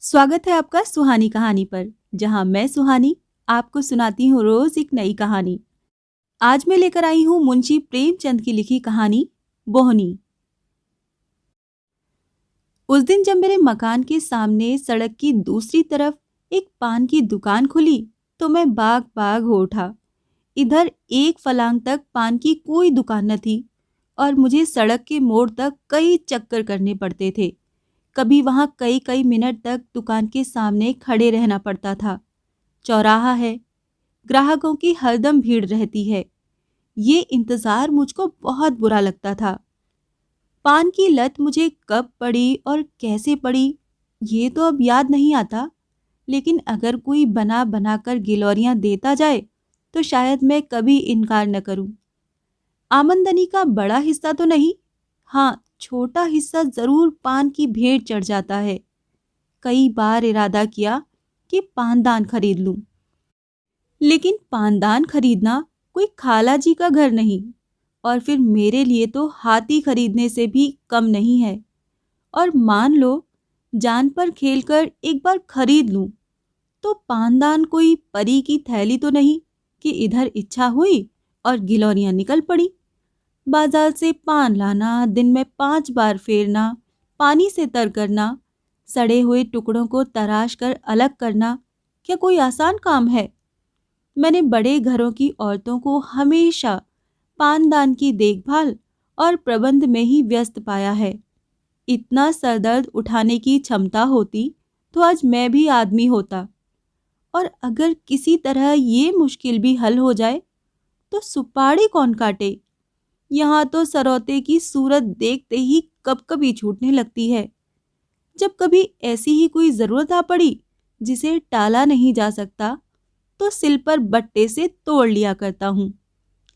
स्वागत है आपका सुहानी कहानी पर, जहां मैं सुहानी आपको सुनाती हूँ रोज एक नई कहानी। आज मैं लेकर आई हूँ मुंशी प्रेमचंद की लिखी कहानी बोहनी। उस दिन जब मेरे मकान के सामने सड़क की दूसरी तरफ एक पान की दुकान खुली तो मैं बाग बाग हो उठा। इधर एक फलांग तक पान की कोई दुकान न थी और मुझे सड़क के मोड़ तक कई चक्कर करने पड़ते थे। कभी वहां कई कई मिनट तक दुकान के सामने खड़े रहना पड़ता था। चौराहा है, ग्राहकों की हरदम भीड़ रहती है। ये इंतजार मुझको बहुत बुरा लगता था। पान की लत मुझे कब पड़ी और कैसे पड़ी ये तो अब याद नहीं आता, लेकिन अगर कोई बना बनाकर गिलोरियां देता जाए तो शायद मैं कभी इनकार न करूं। आमदनी का बड़ा हिस्सा तो नहीं, हाँ छोटा हिस्सा जरूर पान की भेंट चढ़ जाता है। कई बार इरादा किया कि पानदान खरीद लूं, लेकिन पानदान खरीदना कोई खाला जी का घर नहीं, और फिर मेरे लिए तो हाथी खरीदने से भी कम नहीं है। और मान लो जान पर खेलकर एक बार खरीद लूं तो पानदान कोई परी की थैली तो नहीं कि इधर इच्छा हुई और गिलौरियां निकल पड़ी। बाजार से पान लाना, दिन में 5 बार फेरना, पानी से तर करना, सड़े हुए टुकड़ों को तराश कर अलग करना, क्या कोई आसान काम है? मैंने बड़े घरों की औरतों को हमेशा पानदान की देखभाल और प्रबंध में ही व्यस्त पाया है। इतना सरदर्द उठाने की क्षमता होती तो आज मैं भी आदमी होता। और अगर किसी तरह ये मुश्किल भी हल हो जाए तो सुपाड़ी कौन काटे? यहाँ तो सरौते की सूरत देखते ही कब-कभी छूटने लगती है। जब कभी ऐसी ही कोई जरूरत आ पड़ी जिसे टाला नहीं जा सकता तो सिल पर बट्टे से तोड़ लिया करता हूँ,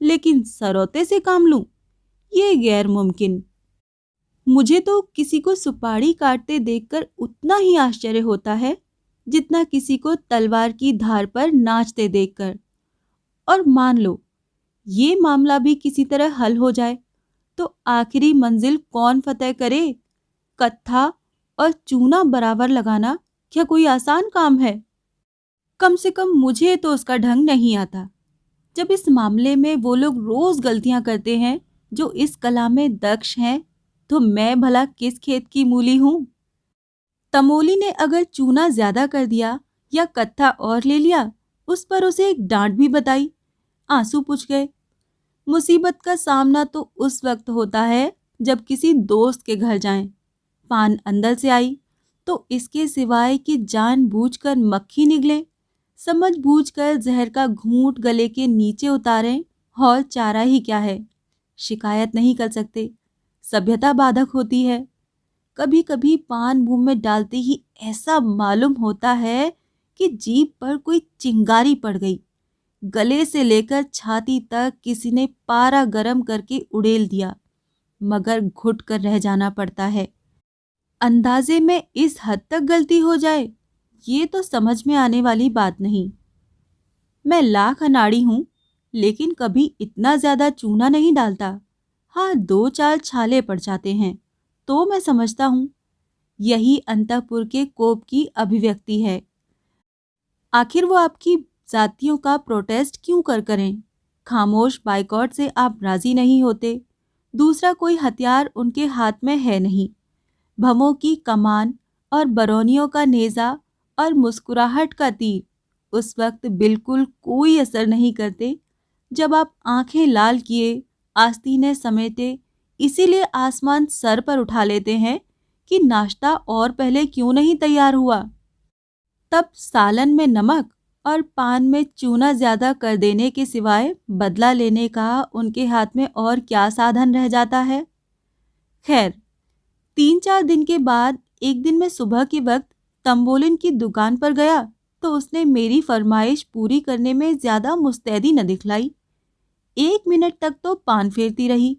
लेकिन सरौते से काम लूं ये गैर मुमकिन। मुझे तो किसी को सुपाड़ी काटते देखकर उतना ही आश्चर्य होता है जितना किसी को तलवार की धार पर नाचते देखकर। और मान लो ये मामला भी किसी तरह हल हो जाए तो आखिरी मंजिल कौन फतेह करे? कत्था और चूना बराबर लगाना क्या कोई आसान काम है? कम से कम मुझे तो उसका ढंग नहीं आता। जब इस मामले में वो लोग रोज गलतियां करते हैं जो इस कला में दक्ष हैं, तो मैं भला किस खेत की मूली हूं? तमोली ने अगर चूना ज्यादा कर दिया या कत्था और ले लिया, उस पर उसे एक डांट भी बताई। आंसू पुछ गए। मुसीबत का सामना तो उस वक्त होता है जब किसी दोस्त के घर जाएं। पान अंदर से आई तो इसके सिवाय कि जानबूझकर मक्खी निकले, समझबूझकर जहर का घूंट गले के नीचे उतारें, और चारा ही क्या है। शिकायत नहीं कर सकते, सभ्यता बाधक होती है। कभी कभी पान मुंह में डालते ही ऐसा मालूम होता है कि जीभ पर कोई चिंगारी पड़ गई। गले से लेकर छाती तक किसी ने पारा गरम करके उड़ेल दिया, मगर घुट कर रह जाना पड़ता है। अंदाजे में इस हद तक गलती हो जाए ये तो समझ में आने वाली बात नहीं। मैं लाख अनाड़ी हूं, लेकिन कभी इतना ज्यादा चूना नहीं डालता। हाँ 2-4 छाले पड़ जाते हैं तो मैं समझता हूं यही अंतःपुर के कोप की अभिव्यक्ति है। आखिर वो आपकी जातियों का प्रोटेस्ट क्यों करें? खामोश बाइकॉट से आप राजी नहीं होते। दूसरा कोई हथियार उनके हाथ में है नहीं। भमों की कमान और बरौनियों का नेजा और मुस्कुराहट का तीर उस वक्त बिल्कुल कोई असर नहीं करते जब आप आंखें लाल किए, आस्तीनें समेटे, इसीलिए आसमान सर पर उठा लेते हैं कि नाश्ता और पहले क्यों नहीं तैयार हुआ। तब सालन में नमक और पान में चूना ज्यादा कर देने के सिवाय बदला लेने का उनके हाथ में और क्या साधन रह जाता है। खैर 3-4 दिन के बाद एक दिन मैं सुबह के वक्त तंबोलिन की दुकान पर गया तो उसने मेरी फरमाइश पूरी करने में ज्यादा मुस्तैदी न दिखलाई। 1 मिनट तक तो पान फेरती रही,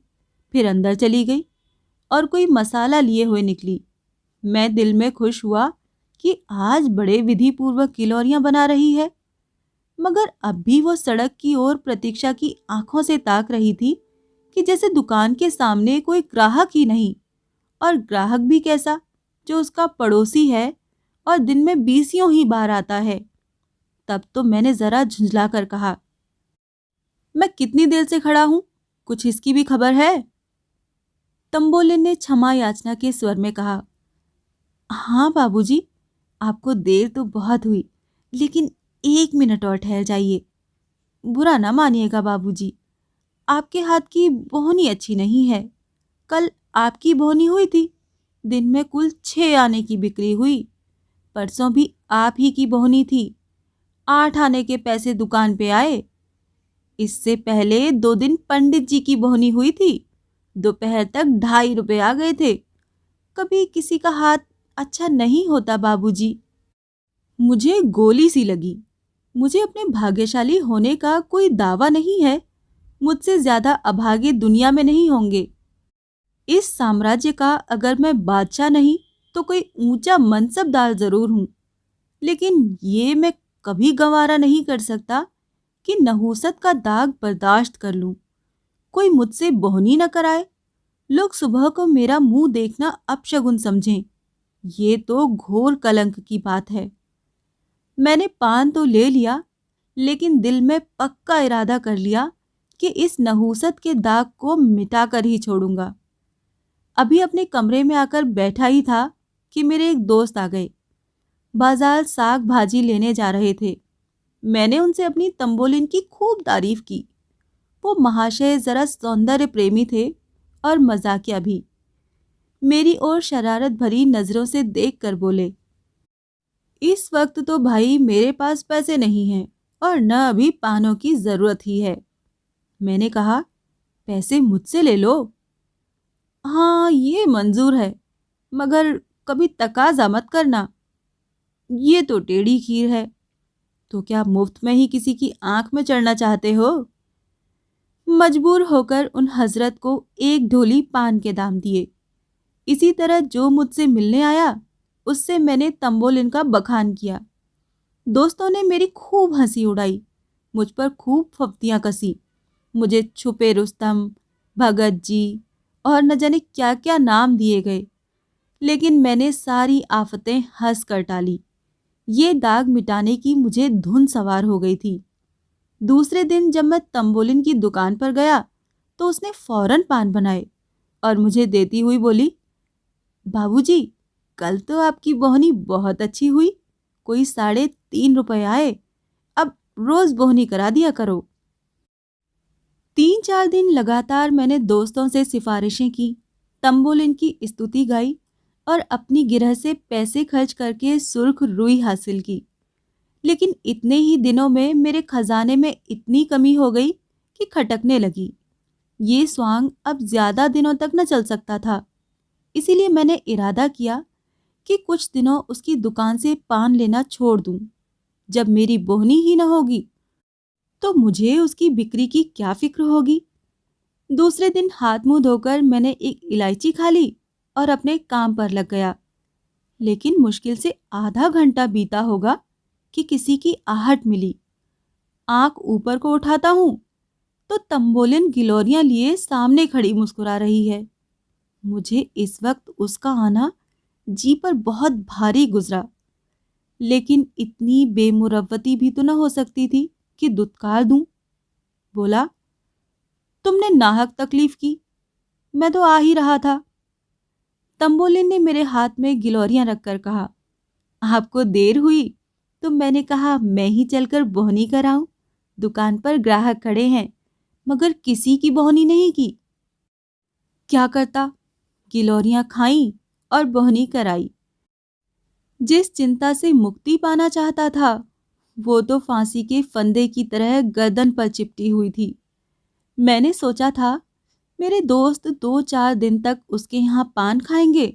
फिर अंदर चली गई और कोई मसाला लिए हुए निकली। मैं दिल में खुश हुआ कि आज बड़े विधि पूर्वक गिलोरियां बना रही है, मगर अब भी वो सड़क की ओर प्रतीक्षा की आंखों से ताक रही थी कि जैसे दुकान के सामने कोई ग्राहक ही नहीं। और ग्राहक भी कैसा, जो उसका पड़ोसी है और दिन में 20 ही बार आता है। तब तो मैंने जरा झुंझला कर कहा, मैं कितनी देर से खड़ा हूं, कुछ इसकी भी खबर है? तंबोलिन ने क्षमा याचना के स्वर में कहा, हाँ बाबूजी, आपको देर तो बहुत हुई, लेकिन 1 मिनट और ठहर जाइए। बुरा ना मानिएगा बाबूजी, आपके हाथ की बोहनी अच्छी नहीं है। कल आपकी बोहनी हुई थी, दिन में कुल 6 आने की बिक्री हुई। परसों भी आप ही की बोहनी थी, 8 आने के पैसे दुकान पे आए। इससे पहले 2 दिन पंडित जी की बोहनी हुई थी, दोपहर तक 2.5 रुपए आ गए थे। कभी किसी का हाथ अच्छा नहीं होता बाबूजी। मुझे गोली सी लगी। मुझे अपने भाग्यशाली होने का कोई दावा नहीं है। मुझसे ज्यादा अभागे दुनिया में नहीं होंगे। इस साम्राज्य का अगर मैं बादशाह नहीं तो कोई ऊंचा मनसबदार जरूर हूं, लेकिन ये मैं कभी गवारा नहीं कर सकता कि नहूसत का दाग बर्दाश्त कर लूं। कोई मुझसे बोहनी न कराए, लोग सुबह को मेरा मुंह देखना अपशगुन समझें। ये तो घोर कलंक की बात है। मैंने पान तो ले लिया, लेकिन दिल में पक्का इरादा कर लिया कि इस नहूसत के दाग को मिटाकर ही छोड़ूंगा। अभी अपने कमरे में आकर बैठा ही था कि मेरे एक दोस्त आ गए। बाजार साग भाजी लेने जा रहे थे। मैंने उनसे अपनी तंबोलिन की खूब तारीफ की। वो महाशय जरा सौंदर्य प्रेमी थे और मजाकिया भी। मेरी ओर शरारत भरी नजरों से देखकर बोले, इस वक्त तो भाई मेरे पास पैसे नहीं हैं और न अभी पानों की जरूरत ही है। मैंने कहा, पैसे मुझसे ले लो। हाँ, ये मंजूर है, मगर कभी तकाजा मत करना। ये तो टेढ़ी खीर है। तो क्या मुफ्त में ही किसी की आंख में चढ़ना चाहते हो? मजबूर होकर उन हजरत को एक ढोली पान के दाम दिए। इसी तरह जो मुझसे मिलने आया उससे मैंने तंबोलिन का बखान किया। दोस्तों ने मेरी खूब हंसी उड़ाई, मुझ पर खूब फप्तियां कसी। मुझे छुपे रुस्तम, भगत जी और न जाने क्या क्या नाम दिए गए, लेकिन मैंने सारी आफतें हंस कर टाली। ये दाग मिटाने की मुझे धुन सवार हो गई थी। दूसरे दिन जब मैं तंबोलिन की दुकान पर गया तो उसने फौरन पान बनाए और मुझे देती हुई बोली, बाबूजी, कल तो आपकी बोहनी बहुत अच्छी हुई, कोई 3.5 रुपए आए। अब रोज बोहनी करा दिया करो। 3-4 दिन लगातार मैंने दोस्तों से सिफारिशें की, तंबोलिन की स्तुति गाई और अपनी गिरह से पैसे खर्च करके सुर्ख रुई हासिल की। लेकिन इतने ही दिनों में मेरे खजाने में इतनी कमी हो गई कि खटकने लगी। ये स्वांग अब ज्यादा दिनों तक न चल सकता था। इसीलिए मैंने इरादा किया कि कुछ दिनों उसकी दुकान से पान लेना छोड़ दूं। जब मेरी बोहनी ही न होगी तो मुझे उसकी बिक्री की क्या फिक्र होगी। दूसरे दिन हाथ मुंह धोकर मैंने एक इलायची खा ली और अपने काम पर लग गया। लेकिन मुश्किल से आधा घंटा बीता होगा कि किसी की आहट मिली। आंख ऊपर को उठाता हूं तो तंबोलिन गिलोरियां लिए सामने खड़ी मुस्कुरा रही है। मुझे इस वक्त उसका आना जी पर बहुत भारी गुजरा, लेकिन इतनी बेमुरव्वती भी तो न हो सकती थी कि दुत्कार दूं। बोला, तुमने नाहक तकलीफ की, मैं तो आ ही रहा था। तंबोलिन ने मेरे हाथ में गिलोरियां रखकर कहा, आपको देर हुई तो मैंने कहा मैं ही चलकर बोहनी कराऊं। दुकान पर ग्राहक खड़े हैं, मगर किसी की बोहनी नहीं की। क्या करता, गिलोरियां खाई और बोहनी कराई। जिस चिंता से मुक्ति पाना चाहता था वो तो फांसी के फंदे की तरह गर्दन पर चिपटी हुई थी। मैंने सोचा था मेरे दोस्त 2-4 दिन तक उसके यहाँ पान खाएंगे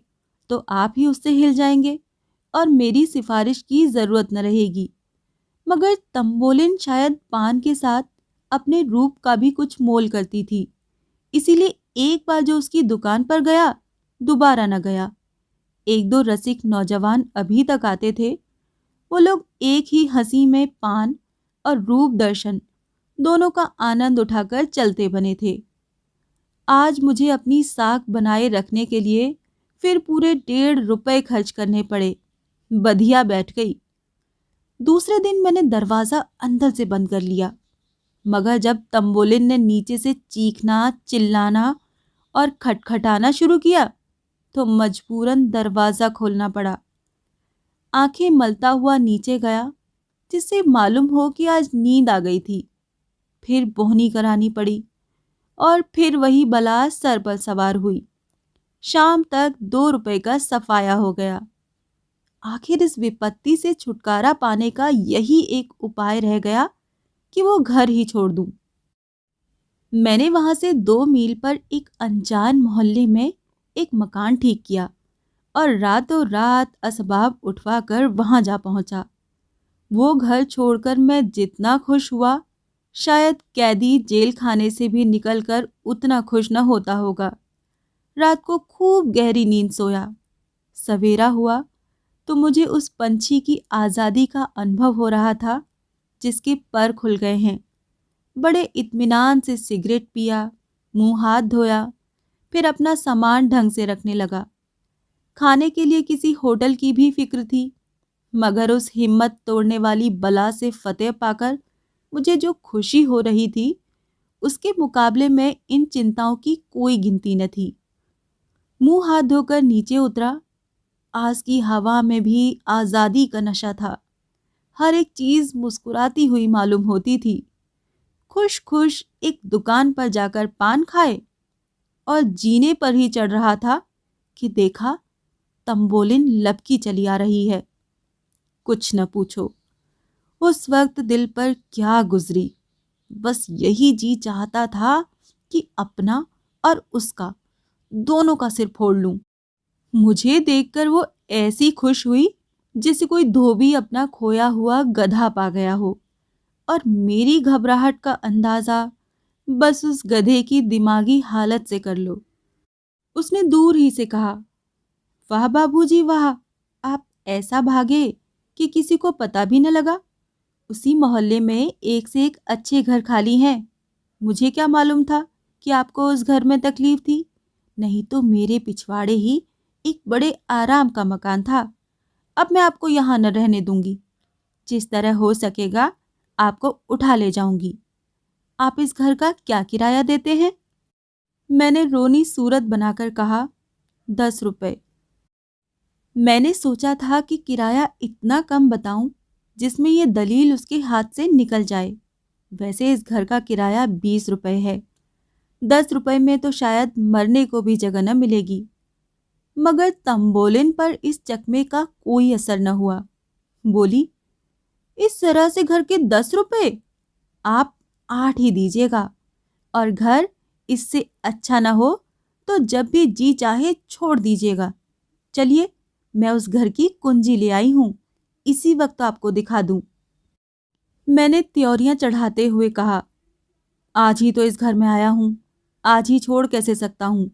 तो आप ही उससे हिल जाएंगे और मेरी सिफारिश की जरूरत न रहेगी। मगर तंबोलिन शायद पान के साथ अपने रूप का भी कुछ मोल करती थी, इसीलिए एक बार जो उसकी दुकान पर गया दोबारा न गया। 1-2 रसिक नौजवान अभी तक आते थे। वो लोग एक ही हंसी में पान और रूप दर्शन दोनों का आनंद उठाकर चलते बने थे। आज मुझे अपनी साख बनाए रखने के लिए फिर पूरे 1.5 रुपए खर्च करने पड़े। बधिया बैठ गई। दूसरे दिन मैंने दरवाज़ा अंदर से बंद कर लिया, मगर जब तंबोलिन ने नीचे से चीखना, चिल्लाना और खटखटाना शुरू किया तो मजबूरन दरवाज़ा खोलना पड़ा। आंखें मलता हुआ नीचे गया, जिससे मालूम हो कि आज नींद आ गई थी। फिर बोहनी करानी पड़ी और फिर वही बला सर पर सवार हुई। शाम तक 2 रुपए का सफाया हो गया। आखिर इस विपत्ति से छुटकारा पाने का यही एक उपाय रह गया कि वो घर ही छोड़ दूं। मैंने वहां से 2 मील पर एक अनजान मोहल्ले में एक मकान ठीक किया और रातों रात असबाब उठवा कर वहां जा पहुंचा। वो घर छोड़कर मैं जितना खुश हुआ, शायद कैदी जेल खाने से भी निकलकर उतना खुश न होता होगा। रात को खूब गहरी नींद सोया। सवेरा हुआ तो मुझे उस पंछी की आज़ादी का अनुभव हो रहा था जिसके पर खुल गए हैं। बड़े इत्मीनान से सिगरेट पिया, मुंह हाथ धोया, फिर अपना सामान ढंग से रखने लगा। खाने के लिए किसी होटल की भी फिक्र थी, मगर उस हिम्मत तोड़ने वाली बला से फतेह पाकर मुझे जो खुशी हो रही थी, उसके मुकाबले में इन चिंताओं की कोई गिनती न थी। मुंह हाथ धोकर नीचे उतरा। आज की हवा में भी आज़ादी का नशा था। हर एक चीज़ मुस्कुराती हुई मालूम होती थी। खुश खुश एक दुकान पर जाकर पान खाए और जीने पर ही चढ़ रहा था कि देखा तंबोलिन लपकी चली आ रही है। कुछ न पूछो, उस वक्त दिल पर क्या गुजरी। बस यही जी चाहता था कि अपना और उसका दोनों का सिर फोड़ लूं। मुझे देखकर वो ऐसी खुश हुई जैसे कोई धोबी अपना खोया हुआ गधा पा गया हो, और मेरी घबराहट का अंदाजा बस उस गधे की दिमागी हालत से कर लो। उसने दूर ही से कहा, वाह बाबूजी वाह, आप ऐसा भागे कि किसी को पता भी न लगा। उसी मोहल्ले में एक से एक अच्छे घर खाली हैं। मुझे क्या मालूम था कि आपको उस घर में तकलीफ थी, नहीं तो मेरे पिछवाड़े ही एक बड़े आराम का मकान था। अब मैं आपको यहाँ न रहने दूंगी। जिस तरह हो सकेगा आपको उठा ले जाऊंगी। आप इस घर का क्या किराया देते हैं? मैंने रोनी सूरत बनाकर कहा, 10 रुपए। मैंने सोचा था कि किराया इतना कम बताऊं जिसमें यह दलील उसके हाथ से निकल जाए। वैसे इस घर का किराया 20 रुपए है। 10 रुपए में तो शायद मरने को भी जगह न मिलेगी। मगर तंबोलिन पर इस चकमे का कोई असर न हुआ। बोली, इस तरह से घर के 10 रुपए? आप 8 ही दीजिएगा, और घर इससे अच्छा न हो तो जब भी जी चाहे छोड़ दीजिएगा। चलिए, मैं उस घर की कुंजी ले आई हूँ, इसी वक्त आपको दिखा दूं। मैंने त्योरियां चढ़ाते हुए कहा, आज ही तो इस घर में आया हूँ, आज ही छोड़ कैसे सकता हूँ?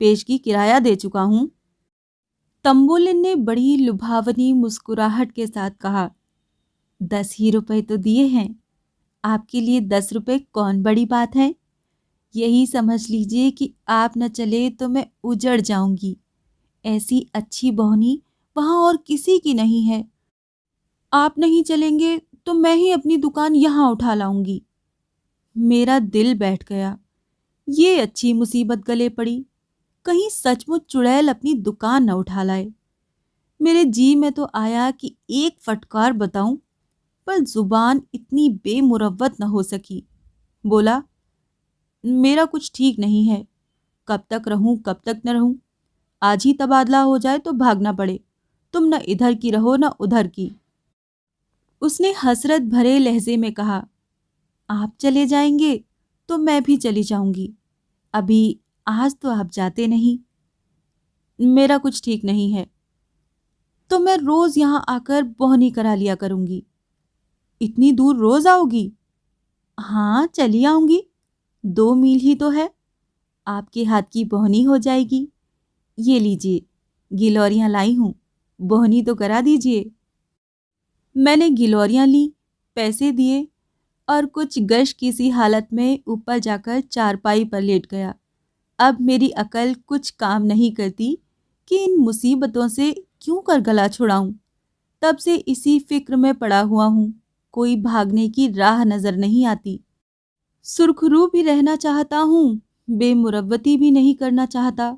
पेशगी किराया दे चुका हूँ। तंबोलिन ने बड़ी लुभावनी मुस्कुराहट के साथ कहा, 10 ही रुपए तो दिए हैं। आपके लिए 10 रुपए कौन बड़ी बात है? यही समझ लीजिए कि आप न चले तो मैं उजड़ जाऊंगी। ऐसी अच्छी बहनी वहां और किसी की नहीं है। आप नहीं चलेंगे तो मैं ही अपनी दुकान यहाँ उठा लाऊंगी। मेरा दिल बैठ गया। ये अच्छी मुसीबत गले पड़ी। कहीं सचमुच चुड़ैल अपनी दुकान न उठा लाए। मेरे जी में तो आया कि एक फटकार बताऊं, पर जुबान इतनी बेमुरव्वत न हो सकी। बोला, मेरा कुछ ठीक नहीं है। कब तक रहूं कब तक न रहूं? आज ही तबादला हो जाए तो भागना पड़े। तुम न इधर की रहो न उधर की। उसने हसरत भरे लहजे में कहा, आप चले जाएंगे तो मैं भी चली जाऊंगी। अभी आज तो आप जाते नहीं। मेरा कुछ ठीक नहीं है तो मैं रोज यहाँ आकर बोहनी करा लिया करूंगी। इतनी दूर रोज आओगी? हाँ, चली आऊंगी। 2 मील ही तो है। आपके हाथ की बोहनी हो जाएगी। ये लीजिए, गिलौरियां लाई हूं, बोहनी तो करा दीजिए। मैंने गिलौरियां ली, पैसे दिए और कुछ गश की सी हालत में ऊपर जाकर चारपाई पर लेट गया। अब मेरी अकल कुछ काम नहीं करती कि इन मुसीबतों से क्यों कर गला छुड़ाऊं। तब से इसी फिक्र में पड़ा हुआ हूँ। कोई भागने की राह नजर नहीं आती। सुरखरू भी रहना चाहता हूँ, बेमुरव्वती भी नहीं करना चाहता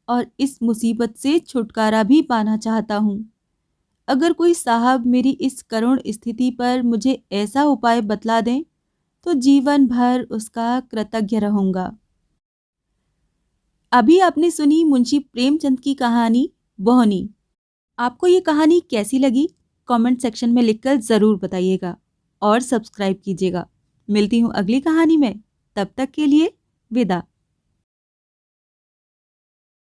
और इस मुसीबत से छुटकारा भी पाना चाहता हूँ। अगर कोई साहब मेरी इस करुण स्थिति पर मुझे ऐसा उपाय बतला दें तो जीवन भर उसका कृतज्ञ रहूंगा। अभी आपने सुनी मुंशी प्रेमचंद की कहानी बोहनी। आपको ये कहानी कैसी लगी? कमेंट सेक्शन में लिखकर ज़रूर बताइएगा और सब्सक्राइब कीजिएगा। मिलती हूँ अगली कहानी में। तब तक के लिए विदा।